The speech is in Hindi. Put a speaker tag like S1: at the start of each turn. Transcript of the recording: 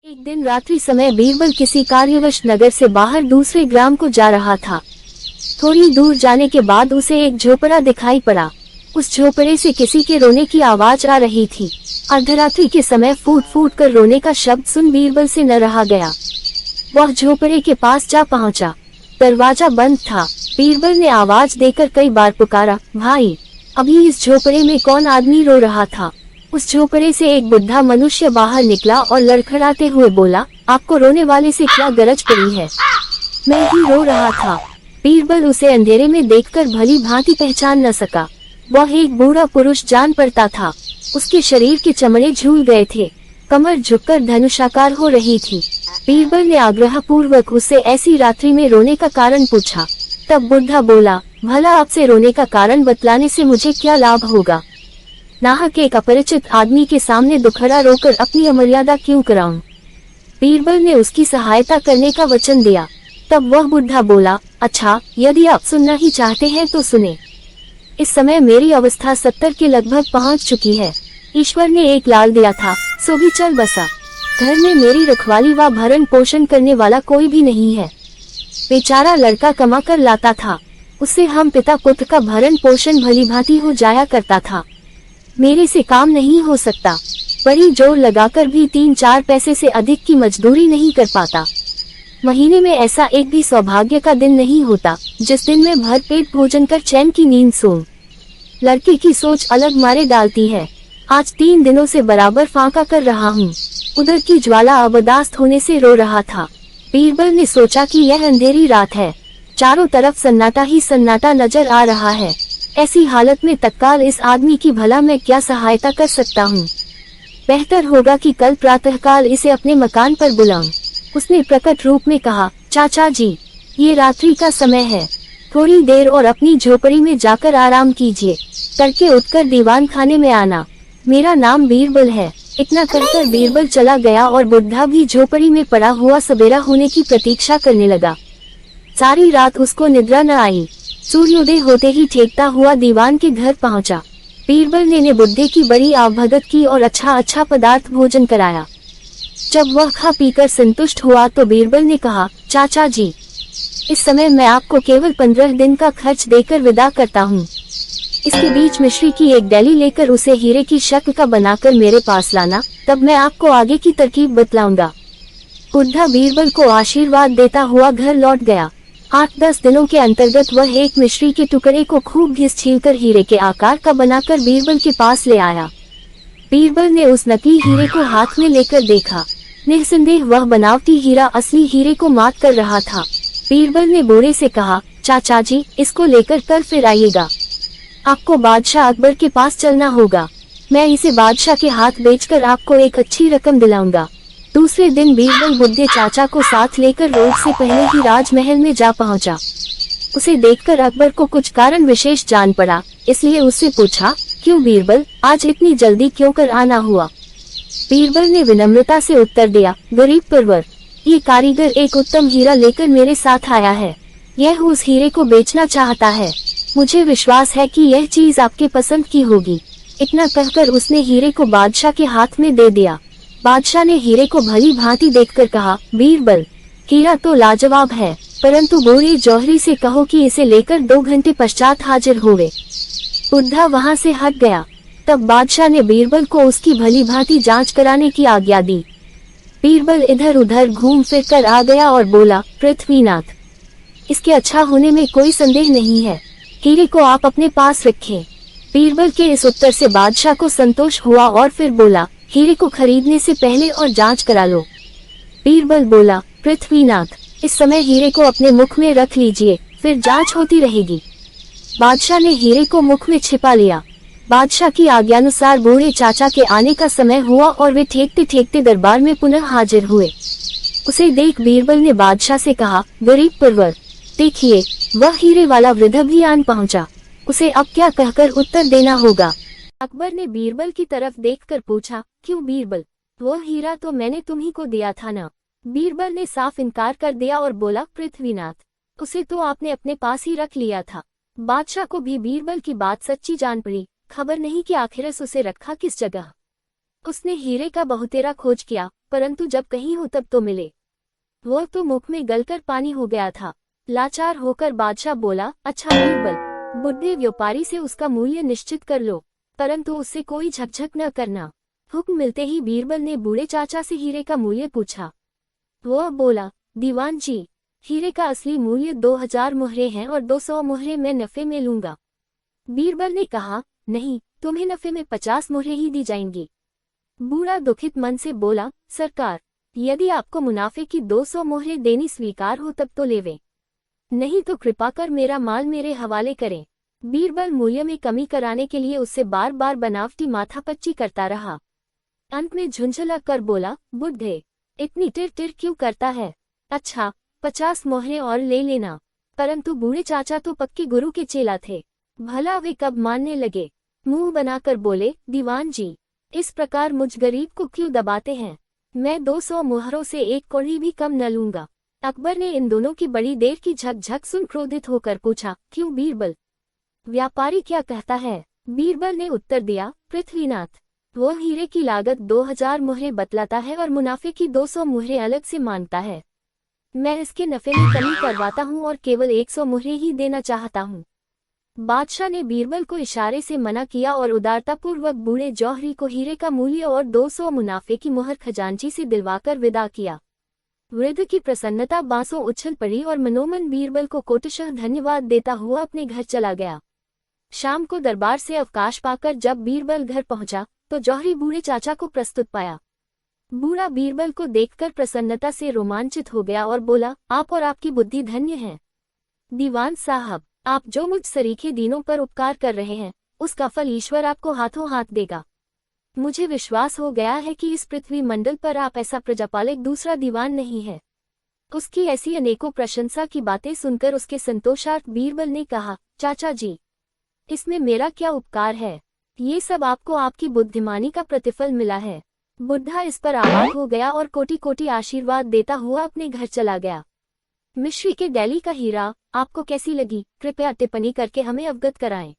S1: एक दिन रात्रि समय बीरबल किसी कार्यवश नगर से बाहर दूसरे ग्राम को जा रहा था। थोड़ी दूर जाने के बाद उसे एक झोपड़ा दिखाई पड़ा। उस झोपड़े से किसी के रोने की आवाज आ रही थी। अर्धरात्रि के समय फूट फूट कर रोने का शब्द सुन बीरबल से न रहा गया। वह झोपड़े के पास जा पहुंचा। दरवाजा बंद था। बीरबल ने आवाज देकर कई बार पुकारा, भाई। अभी इस झोपड़े में कौन आदमी रो रहा था। उस झोपड़े से एक बुढ़ा मनुष्य बाहर निकला और लड़खड़ाते हुए बोला, आपको रोने वाले से क्या गरज पड़ी है। मैं ही रो रहा था। बीरबल उसे अंधेरे में देखकर भली भांति पहचान न सका। वह एक बूढ़ा पुरुष जान पड़ता था। उसके शरीर के चमड़े झूल गए थे। कमर झुककर धनुषाकार हो रही थी। बीरबल ने आग्रह पूर्वक उससे ऐसी रात्रि में रोने का कारण पूछा। तब बुढ़ा बोला, भला आपसे रोने का कारण बतलाने से मुझे क्या लाभ होगा। नाहक एक अपरिचित आदमी के सामने दुखड़ा रोकर अपनी अमर्यादा क्यों कराऊं। बीरबल ने उसकी सहायता करने का वचन दिया। तब वह बुढ़ा बोला, अच्छा, यदि आप सुनना ही चाहते हैं तो सुने। इस समय मेरी अवस्था 70 के लगभग पहुंच चुकी है। ईश्वर ने एक लाल दिया था, सो भी चल बसा। घर में मेरी रखवाली व भरण पोषण करने वाला कोई भी नहीं है। बेचारा लड़का कमा कर लाता था। उससे हम पिता पुत्र का भरण पोषण भली भांति हो जाया करता था। मेरे से काम नहीं हो सकता। बड़ी जोर लगाकर भी 3-4 पैसे से अधिक की मजदूरी नहीं कर पाता। महीने में ऐसा एक भी सौभाग्य का दिन नहीं होता जिस दिन मैं भर पेट भोजन कर चैन की नींद सोऊं। लड़के की सोच अलग मारे डालती है। आज 3 दिनों से बराबर फांका कर रहा हूँ। उधर की ज्वाला अबर्दाश्त होने से रो रहा था। बीरबल ने सोचा कि यह अंधेरी रात है। चारों तरफ सन्नाटा ही सन्नाटा नजर आ रहा है। ऐसी हालत में तत्काल इस आदमी की भला मैं क्या सहायता कर सकता हूँ। बेहतर होगा कि कल प्रातःकाल इसे अपने मकान पर बुलाऊं। उसने प्रकट रूप में कहा, चाचा जी, ये रात्रि का समय है। थोड़ी देर और अपनी झोपड़ी में जाकर आराम कीजिए। तड़के उठकर दीवान खाने में आना। मेरा नाम बीरबल है। इतना कहकर बीरबल चला गया और बुढ़ा भी झोपड़ी में पड़ा हुआ सवेरा होने की प्रतीक्षा करने लगा। सारी रात उसको निद्रा न आई। सूर्योदय होते ही ठेकता हुआ दीवान के घर पहुंचा। बीरबल ने बुढ़े की बड़ी आवभगत की और अच्छा पदार्थ भोजन कराया। जब वह खा पीकर संतुष्ट हुआ तो बीरबल ने कहा, चाचा जी, इस समय मैं आपको केवल 15 दिन का खर्च देकर विदा करता हूँ। इसके बीच मिश्री की एक डैली लेकर उसे हीरे की शक्ल का बनाकर मेरे पास लाना, तब मैं आपको आगे की तरकीब बतलाऊंगा। बुढ़ा बीरबल को आशीर्वाद देता हुआ घर लौट गया। 8-10 दिनों के अंतर्गत वह एक मिश्री के टुकड़े को खूब घिस छीलकर हीरे के आकार का बनाकर बीरबल के पास ले आया। बीरबल ने उस नकली हीरे को हाथ में लेकर देखा। निस्संदेह वह बनावटी हीरा असली हीरे को मात कर रहा था। बीरबल ने बूढ़े से कहा, चाचा जी, इसको लेकर कल फिर आइएगा। आपको बादशाह अकबर के पास चलना होगा। मैं इसे बादशाह के हाथ बेचकर आपको एक अच्छी रकम दिलाऊंगा। दूसरे दिन बीरबल बुढ़े चाचा को साथ लेकर रोज से पहले ही राजमहल में जा पहुंचा। उसे देखकर अकबर को कुछ कारण विशेष जान पड़ा, इसलिए उससे पूछा, क्यों बीरबल, आज इतनी जल्दी क्यों कर आना हुआ। बीरबल ने विनम्रता से उत्तर दिया, गरीब परवर, ये कारीगर एक उत्तम हीरा लेकर मेरे साथ आया है। यह उस हीरे को बेचना चाहता है। मुझे विश्वास है कि यह चीज आपके पसंद की होगी। इतना कहकर उसने हीरे को बादशाह के हाथ में दे दिया। बादशाह ने हीरे को भली भांति देखकर कहा, बीरबल, हीरा तो लाजवाब है, परंतु बूढ़े जौहरी से कहो कि इसे लेकर 2 घंटे पश्चात हाजिर होवे। बुढ़ा वहां से हट गया। तब बादशाह ने बीरबल को उसकी भली भांति जांच कराने की आज्ञा दी। बीरबल इधर उधर घूम फिर कर आ गया और बोला, पृथ्वीनाथ, इसके अच्छा होने में कोई संदेह नहीं है। हीरे को आप अपने पास रखें। बीरबल के इस उत्तर से बादशाह को संतोष हुआ और फिर बोला, हीरे को खरीदने से पहले और जांच करा लो। बीरबल बोला, पृथ्वीनाथ, इस समय हीरे को अपने मुख में रख लीजिए, फिर जांच होती रहेगी। बादशाह ने हीरे को मुख में छिपा लिया। बादशाह की आज्ञानुसार बूढ़े चाचा के आने का समय हुआ और वे ठेकते ठेकते दरबार में पुनः हाजिर हुए। उसे देख बीरबल ने बादशाह से कहा, गरीब परवर, देखिए, वह हीरे वाला वृद्ध भी आन पहुंचा। उसे अब क्या कहकर उत्तर देना होगा। अकबर ने बीरबल की तरफ देखकर पूछा, क्यों बीरबल, वह हीरा तो मैंने तुम्ही को दिया था ना। बीरबल ने साफ इनकार कर दिया और बोला, पृथ्वीनाथ, उसे तो आपने अपने पास ही रख लिया था। बादशाह को भी बीरबल की बात सच्ची जान पड़ी। खबर नहीं कि आखिर उसे रखा किस जगह। उसने हीरे का बहुतेरा खोज किया, परंतु जब कहीं हो तब तो मिले। वह तो मुख में गलकर पानी हो गया था। लाचार होकर बादशाह बोला, अच्छा बीरबल, बुढ़े व्यापारी से उसका मूल्य निश्चित कर लो, परंतु उससे कोई झकझक न करना। हुक्म मिलते ही बीरबल ने बूढ़े चाचा से हीरे का मूल्य पूछा। वह बोला, दीवान जी, हीरे का असली मूल्य 2000 मुहरे हैं और 200 मुहरे मैं नफे में लूंगा। बीरबल ने कहा, नहीं, तुम्हें नफे में 50 मुहरे ही दी जाएंगी। बूढ़ा दुखित मन से बोला, सरकार, यदि आपको मुनाफे की 200 मुहरे देनी स्वीकार हो तब तो लेवे, नहीं तो कृपा कर मेरा माल मेरे हवाले करें। बीरबल मूल्य में कमी कराने के लिए उससे बार बार बनावटी माथापच्ची करता रहा। अंत में झुंझला कर बोला, बुढ़े, इतनी टिर टिर क्यों करता है? अच्छा, 50 मोहरे और ले लेना। परंतु बूढ़े चाचा तो पक्के गुरु के चेला थे, भला वे कब मानने लगे। मुंह बनाकर बोले, दीवान जी, इस प्रकार मुझ गरीब को क्यों दबाते हैं? मैं 200 मुहरों से एक कौड़ी भी कम न लूंगा। अकबर ने इन दोनों की बड़ी देर की झकझक सुन क्रोधित होकर पूछा, क्यों बीरबल, व्यापारी क्या कहता है? बीरबल ने उत्तर दिया, पृथ्वीनाथ, वो हीरे की लागत 2000 मुहरे बतलाता है और मुनाफे की 200 मुहरे अलग से मांगता है। मैं इसके नफे में कमी करवाता हूँ और केवल 100 मुहरे ही देना चाहता हूँ। बादशाह ने बीरबल को इशारे से मना किया और उदारतापूर्वक बूढ़े जौहरी को हीरे का मूल्य और 200 मुनाफे की मुहर खजांची से दिलवाकर विदा किया। वृद्ध की प्रसन्नता बांसों उछल पड़ी और मनोमन बीरबल को कोटशः धन्यवाद देता हुआ अपने घर चला गया। शाम को दरबार से अवकाश पाकर जब बीरबल घर पहुंचा तो जौहरी बूढ़े चाचा को प्रस्तुत पाया। बूढ़ा बीरबल को देखकर प्रसन्नता से रोमांचित हो गया और बोला, आप और आपकी बुद्धि धन्य है। दीवान साहब, आप जो मुझ सरीखे दीनों पर उपकार कर रहे हैं, उसका फल ईश्वर आपको हाथों हाथ देगा। मुझे विश्वास हो गया है कि इस पृथ्वी मंडल पर आप ऐसा प्रजापालक दूसरा दीवान नहीं है। उसकी ऐसी अनेकों प्रशंसा की बातें सुनकर उसके संतोषार्थ बीरबल ने कहा, चाचा जी, इसमें मेरा क्या उपकार है? ये सब आपको आपकी बुद्धिमानी का प्रतिफल मिला है। बुढ़ा इस पर आबाद हो गया और कोटि कोटि आशीर्वाद देता हुआ अपने घर चला गया। मिश्री के दिल्ली का हीरा आपको कैसी लगी? कृपया टिप्पणी करके हमें अवगत कराएं।